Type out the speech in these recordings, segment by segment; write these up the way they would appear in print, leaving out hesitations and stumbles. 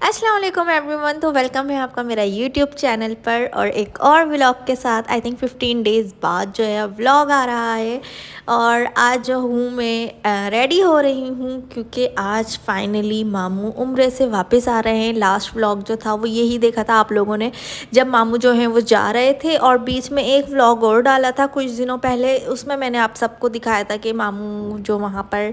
अस्सलाम वालेकुम एवरीवन। तो वेलकम है आपका मेरा यूट्यूब चैनल पर और एक और व्लॉग के साथ। आई थिंक 15 डेज़ बाद जो है व्लॉग आ रहा है। और आज जो हूँ मैं रेडी हो रही हूँ क्योंकि आज फाइनली मामू उम्रे से वापस आ रहे हैं। लास्ट व्लॉग जो था वो यही देखा था आप लोगों ने, जब मामू जो हैं वो जा रहे थे। और बीच में एक व्लॉग और डाला था कुछ दिनों पहले, उसमें मैंने आप सबको दिखाया था कि मामू जो वहाँ पर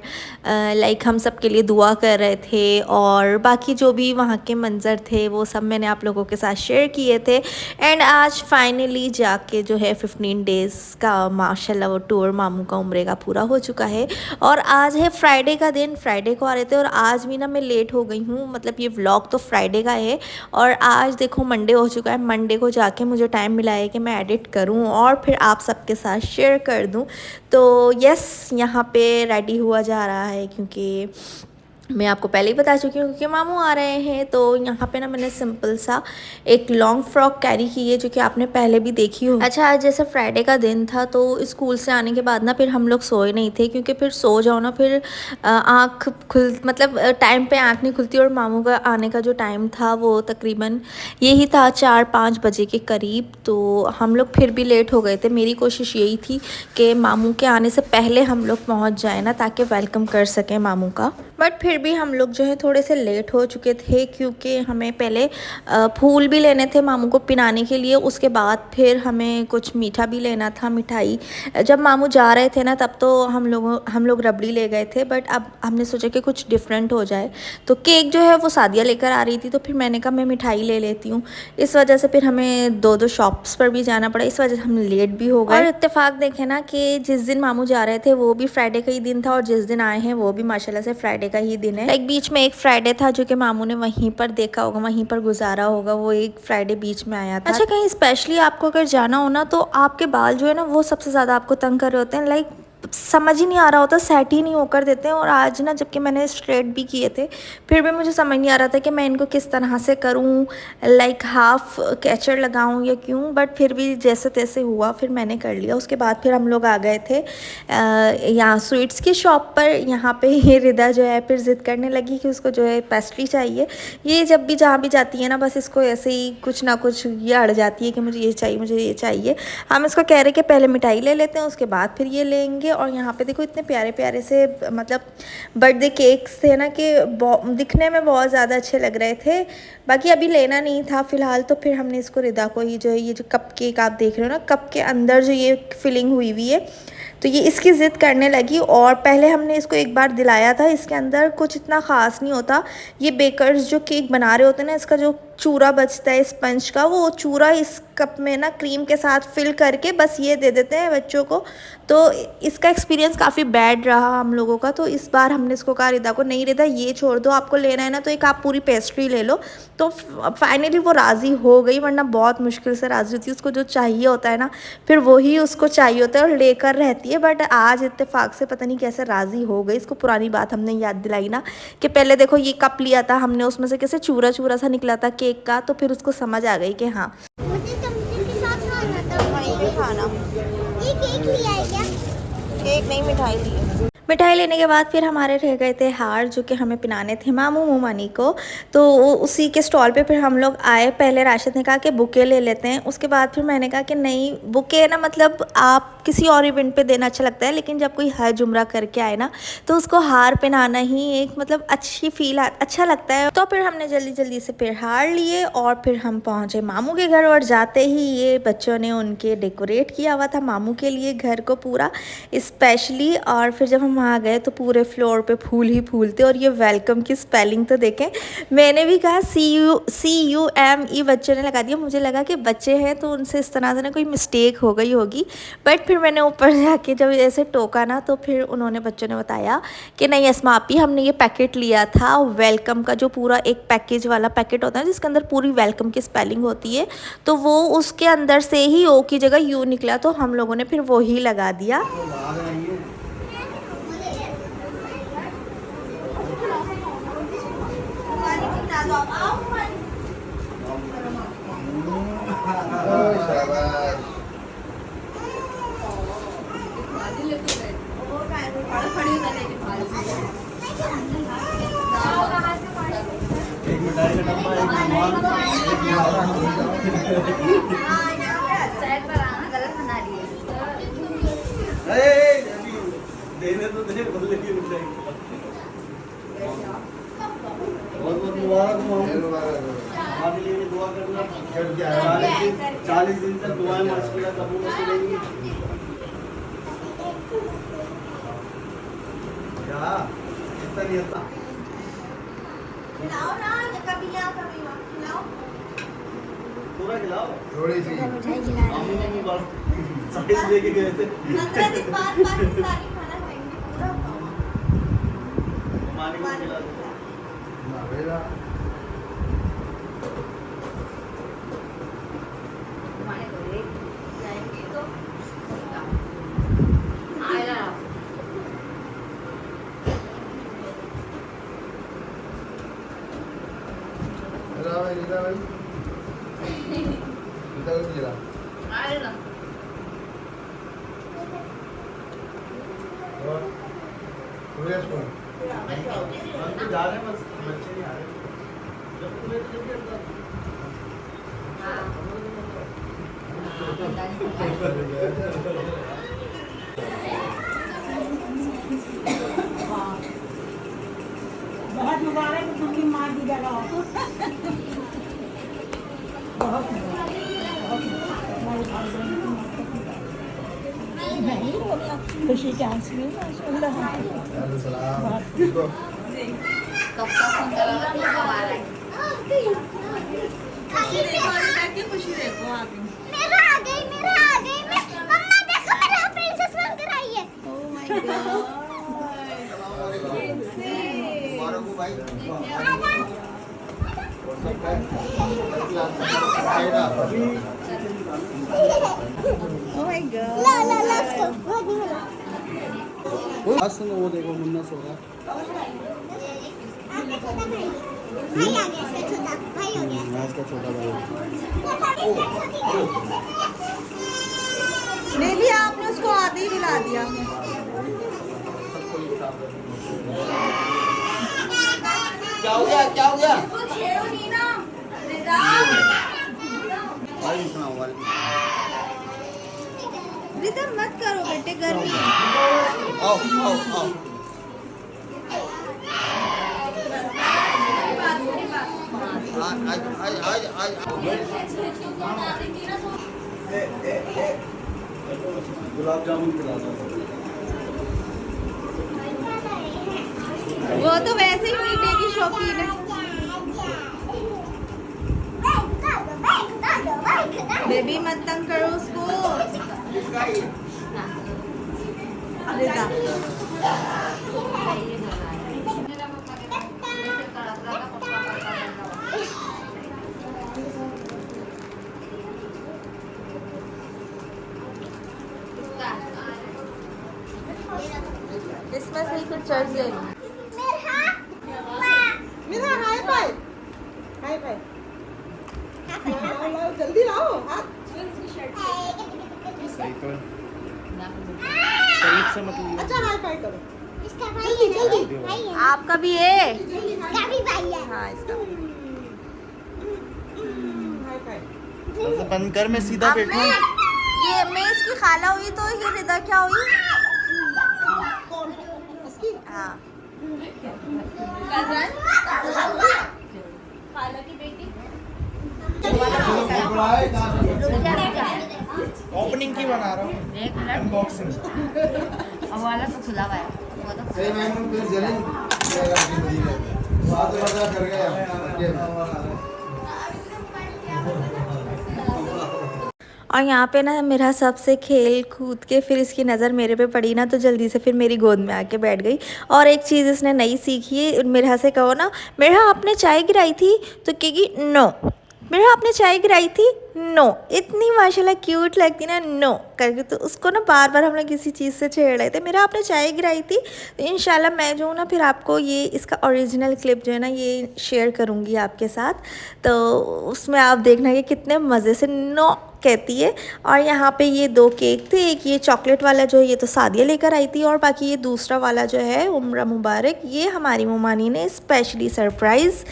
लाइक हम सब के लिए दुआ कर रहे थे और बाकी जो भी वहाँ के मंज़र थे वो सब मैंने आप लोगों के साथ शेयर किए थे। एंड आज फाइनली जाके जो है 15 डेज़ का माशाल्लाह वो टूर मामू का उम्रे का पूरा हो चुका है। और आज है फ्राइडे का दिन, फ्राइडे को आ रहे थे और आज भी ना मैं लेट हो गई हूँ। मतलब ये व्लॉग तो फ्राइडे का है और आज देखो मंडे हो चुका है। मंडे को जाके मुझे टाइम मिला है कि मैं एडिट करूँ और फिर आप सबके साथ शेयर कर दूँ। तो यस, यहाँ पे रेडी हुआ जा रहा है क्योंकि मैं आपको पहले ही बता चुकी हूँ क्योंकि मामू आ रहे हैं। तो यहाँ पे ना मैंने सिंपल सा एक लॉन्ग फ्रॉक कैरी की है जो कि आपने पहले भी देखी हो। अच्छा, आज जैसे फ्राइडे का दिन था तो स्कूल से आने के बाद ना फिर हम लोग सोए नहीं थे क्योंकि फिर सो जाओ ना फिर आँख खुल मतलब टाइम पे आँख नहीं खुलती। और मामू का आने का जो टाइम था वो तकरीबन यही था 4-5 बजे के करीब। तो हम लोग फिर भी लेट हो गए थे। मेरी कोशिश यही थी कि मामू के आने से पहले हम लोग पहुँच जाए ना ताकि वेलकम कर सकें मामू का। बट फिर भी हम लोग जो है थोड़े से लेट हो चुके थे क्योंकि हमें पहले फूल भी लेने थे मामू को पिनाने के लिए। उसके बाद फिर हमें कुछ मीठा भी लेना था, मिठाई। जब मामू जा रहे थे ना तब तो हम लोग रबड़ी ले गए थे, बट अब हमने सोचा कि कुछ डिफरेंट हो जाए। तो केक जो है वो सादिया लेकर आ रही थी तो फिर मैंने कहा मैं मिठाई ले लेती हूँ। इस वजह से फिर हमें दो शॉप्स पर भी जाना पड़ा, इस वजह से हम लेट भी हो गए। और इत्तेफाक देखे ना कि जिस दिन मामू जा रहे थे वो भी फ्राइडे का ही दिन था और जिस दिन आए हैं वो भी माशाल्लाह से फ्राइडे का ही दिन है। एक बीच में एक फ्राइडे था जो कि मामू ने वहीं पर देखा होगा, वहीं पर गुजारा होगा, वो एक फ्राइडे बीच में आया था। अच्छा, कहीं स्पेशली आपको अगर जाना हो ना तो आपके बाल जो है ना वो सबसे ज़्यादा आपको तंग कर रहे होते हैं। लाइक समझ ही नहीं आ रहा होता, सेट ही नहीं होकर देते हैं। और आज ना जबकि मैंने स्ट्रेट भी किए थे फिर भी मुझे समझ नहीं आ रहा था कि मैं इनको किस तरह से करूं, लाइक हाफ कैचर लगाऊं या क्यों। बट फिर भी जैसे तैसे हुआ, फिर मैंने कर लिया। उसके बाद फिर हम लोग आ गए थे यहाँ स्वीट्स की शॉप पर। यहाँ पे ये रिदा जो है फिर ज़िद करने लगी कि उसको जो है पेस्ट्री चाहिए। ये जब भी जहाँ भी जाती है ना बस इसको ऐसे ही कुछ ना कुछ ये अड़ जाती है कि मुझे ये चाहिए, मुझे ये चाहिए। हम इसको कह रहे कि पहले मिठाई ले लेते हैं उसके बाद फिर ये लेंगे। और यहाँ पे देखो इतने प्यारे प्यारे से मतलब बर्थडे केक्स थे ना कि दिखने में बहुत ज़्यादा अच्छे लग रहे थे। बाकी अभी लेना नहीं था फ़िलहाल, तो फिर हमने इसको रिदा को ही जो है ये जो कप केक आप देख रहे हो ना, कप के अंदर जो ये फिलिंग हुई हुई है तो ये इसकी ज़िद करने लगी। और पहले हमने इसको एक बार दिलाया था, इसके अंदर कुछ इतना ख़ास नहीं होता। ये बेकर्स जो केक बना रहे होते हैं ना, इसका जो चूरा बचता है स्पंज का, वो चूरा इस कप में ना क्रीम के साथ फिल करके बस ये दे देते हैं बच्चों को। तो इसका एक्सपीरियंस काफ़ी बैड रहा हम लोगों का। तो इस बार हमने इसको कहा रिदा को, नहीं रिदा ये छोड़ दो, आपको लेना है ना तो एक आप पूरी पेस्ट्री ले लो। तो फाइनली वो राज़ी हो गई, वरना बहुत मुश्किल से राज़ी होती है। उसको जो चाहिए होता है ना फिर वही उसको चाहिए होता है और लेकर रहती है। बट आज इत्तेफाक से पता नहीं कैसे राज़ी हो गई। इसको पुरानी बात हमने याद दिलाई ना कि पहले देखो ये कप लिया था हमने, उसमें से कैसे चूरा चूरा सा निकला था केक का। तो फिर उसको समझ आ गई कि हाँ मुझे चमचे के साथ खाना था। वहीं पे खाना। ये केक लिया है क्या? केक नहीं, मिठाई ली है। मिठाई लेने के बाद फिर हमारे रह गए थे हार जो कि हमें पिनाने थे मामू मोमानी को। तो उसी के स्टॉल पे फिर हम लोग आए। पहले राशिद ने कहा कि बुके ले लेते हैं, उसके बाद फिर मैंने कहा कि नहीं, बुके ना मतलब आप किसी और इवेंट पे देना अच्छा लगता है, लेकिन जब कोई हज उम्रा करके आए ना तो उसको हार पहनाना ही एक मतलब अच्छी फील अच्छा लगता है। तो फिर हमने जल्दी जल्दी से फिर हार लिए और फिर हम पहुँचे मामू के घर। और जाते ही ये बच्चों ने उनके डेकोरेट किया हुआ था मामू के लिए घर को पूरा स्पेशली। और फिर जब हम वहाँ गए तो पूरे फ्लोर पे फूल ही फूल थे। और ये वेलकम की स्पेलिंग तो देखें, मैंने भी कहा CUME, बच्चों ने लगा दिया। मुझे लगा कि बच्चे हैं तो उनसे इस तरह से ना कोई मिस्टेक हो गई होगी। बट फिर मैंने ऊपर जाके जब ऐसे टोका ना तो फिर उन्होंने बच्चों ने बताया कि नहीं अस्मा आपी, हमने ये पैकेट लिया था वेलकम का, जो पूरा एक पैकेज वाला पैकेट होता है जिसके अंदर पूरी वेलकम की स्पेलिंग होती है। तो वो उसके अंदर से ही ओ की जगह यू निकला, तो हम लोगों ने फिर वो ही लगा दिया। देने तो दे बोलने की मिल जाएगी। बहुत बहुत मुबारक हो हमारे लिए दुआ करना। 40 दिन तक दुआएं माशाल्लाह कबूल होती रहेंगी। क्या इतना नहीं आता खिलाओ ना, कभी लाओ कभी मत खिलाओ। पूरा खिलाओ। थोड़ी सी हम भी बात साइज लेके गए थे। 15 दिन बाद पाकिस्तानी खाना खाएंगे पूरा। मानी को खिला दो। ना बेटा जाएंगे तो रीता भाई रीता को खिला और सूर्य को हम तो जा रहे हैं बस बच्चे नहीं आ रहे। जब तुम्हें तो जल्दी आता बहुत मुबारक तुम्हें मार दी लगाओ बहुत नहीं बोला खुशी के आंसू माशाल्लाह सलाम इसको मेरा आ गई मम्मा देखो मेरा प्रिंसेस बनकर आई है। मुबारक हो भाई ला ला ला इसको बहुत नहीं मिला। बस वो देखो मुन्ना सो रहा। आपका छोटा भाई आ गया, इसका छोटा भाई हो गया। मैं इसका छोटा भाई। नहीं भी आपने उसको आधे ही दिला दिया। क्या हो गया क्या हो गया भाई सुनाओ वाले। रिदम मत करो बेटे, गर्मी है। आओ आओ आओ आज आज आज आज गुलाब जामुन खिला दो। वो तो वैसे ही मीठे की शौकीन है। बेबी मत तंग करो उसको। रिदा इसमें से ही फिर चर्च ले लो। मेरा हाई फाई लाओ लाओ जल्दी लाओ हाथ करीब से मतलब अच्छा हाई फाई करो इसका भाई है, जल्दी भाई है। आपका भी है। इसका भी भाई है। हाँ इसका भी। हाई फाई बंद कर, मैं सीधा अब बैठूं। ये मैं इसकी खाला हुई तो ये रिदा क्या हुई? कौन इसकी हाँ खाला की बेटी। ओपनिंग की बना रहा हूँ अनबॉक्सिंग वाला तो खुला हुआ है वो तो सही मैं फिर जलन बात मजा कर गया और यहाँ पे ना मेरा सबसे खेल कूद के फिर इसकी नज़र मेरे पे पड़ी ना, तो जल्दी से फिर मेरी गोद में आके बैठ गई। और एक चीज़ इसने नई सीखी है, मेरा से कहो ना मेरा आपने चाय गिराई थी तो कहेगी नो, मेरा आपने चाय गिराई थी नो। इतनी माशाल्लाह क्यूट लगती ना नो करके। तो उसको ना बार बार हम लोग किसी चीज़ से छेड़ रहे थे, मेरा आपने चाय गिराई थी। तो इंशाल्लाह मैं जो हूँ ना फिर आपको ये इसका ओरिजिनल क्लिप जो है ना ये शेयर करूँगी आपके साथ, तो उसमें आप देखना कि कितने मज़े से नो कहती है। और यहाँ पे ये 2 केक थे, एक ये चॉकलेट वाला जो है ये तो सादिया लेकर आई थी, और बाकी ये दूसरा वाला जो है उम्र मुबारक, ये हमारी मोमानी ने स्पेशली सरप्राइज़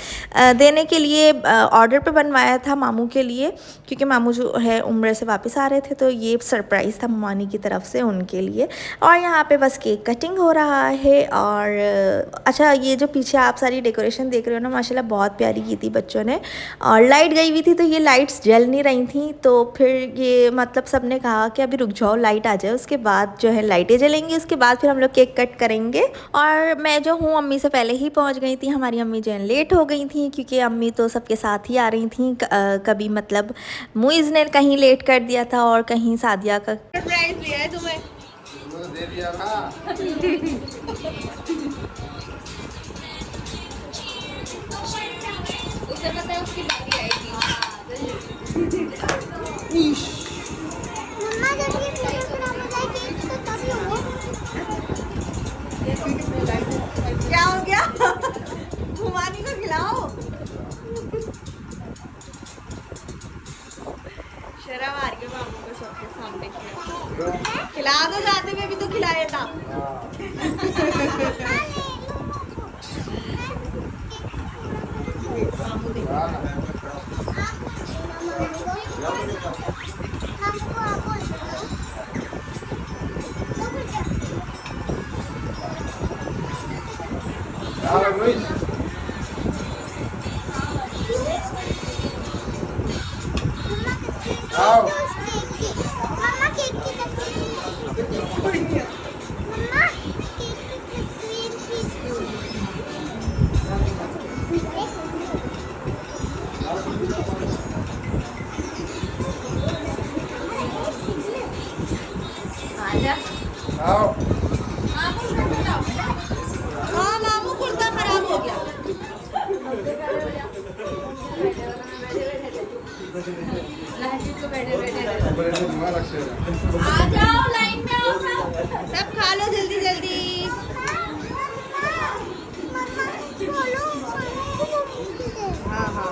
देने के लिए ऑर्डर पे बनवाया था मामू के लिए, क्योंकि मामू जो है उम्र से वापस आ रहे थे, तो ये सरप्राइज़ था मोमानी की तरफ से उनके लिए। और यहाँ पे बस केक कटिंग हो रहा है। और अच्छा, ये जो पीछे आप सारी डेकोरेशन देख रहे हो ना, माशाल्लाह बहुत प्यारी की थी बच्चों ने। और लाइट गई हुई थी तो ये लाइट्स जल नहीं रही थी, तो फिर ये मतलब सब ने कहा कि अभी रुक जाओ, लाइट आ जाए, उसके बाद जो है लाइटें जलेंगी, उसके बाद फिर हम लोग केक कट करेंगे। और मैं जो हूँ अम्मी से पहले ही पहुँच गई थी, हमारी अम्मी जो है लेट हो गई थी, क्योंकि अम्मी तो सबके साथ ही आ रही थी। कभी मतलब मुइज़ ने कहीं लेट कर दिया था और कहीं सादिया का सरप्राइज लिया है तुम्हें। दे दिया था। उसे पता है उसकी बारी आएगी। मम्मा जब ये प्रोग्राम हो जाए केक तो तभी हो। क्या हो गया? घुमानी को खिलाओ। शर्म आ रही है मामू को सबके सामने खिला दो, जाते में भी तो खिलाया था। मम्मा केक की तस्वीर। मम्मा केक की तस्वीर खींच। आजा। आओ। हाँ मामू, कुर्ता खराब हो गया। आ जाओ, लाइन में आओ सब। सब खा लो जल्दी जल्दी। मम्मा बोलो हाँ हाँ,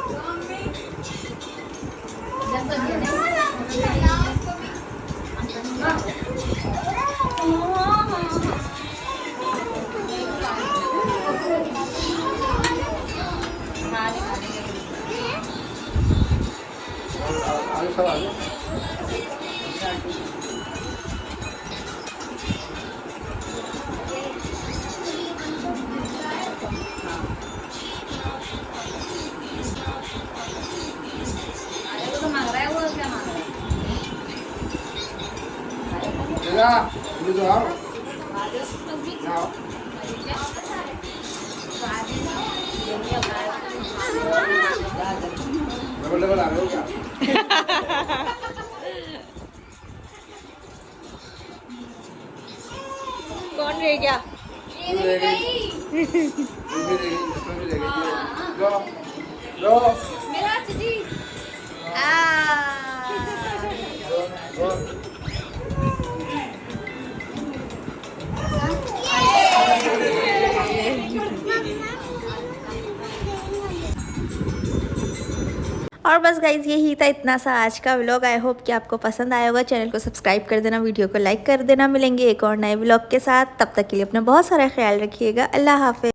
सब आ गए। तो मांग रहा है वो, क्या मांग रहा है? ये जो आओ। आओ। डबल डबल आ गए हो क्या? कौन रह गया? ये नहीं गई। इसमें रह गई, इसमें भी रह गई। लो लो मेरा चीजी। लो। और बस गाइज यही था इतना सा आज का व्लॉग। आई होप कि आपको पसंद आया होगा। चैनल को सब्सक्राइब कर देना, वीडियो को लाइक कर देना। मिलेंगे एक और नए व्लॉग के साथ, तब तक के लिए अपना बहुत सारा ख्याल रखिएगा। अल्लाह हाफिज़।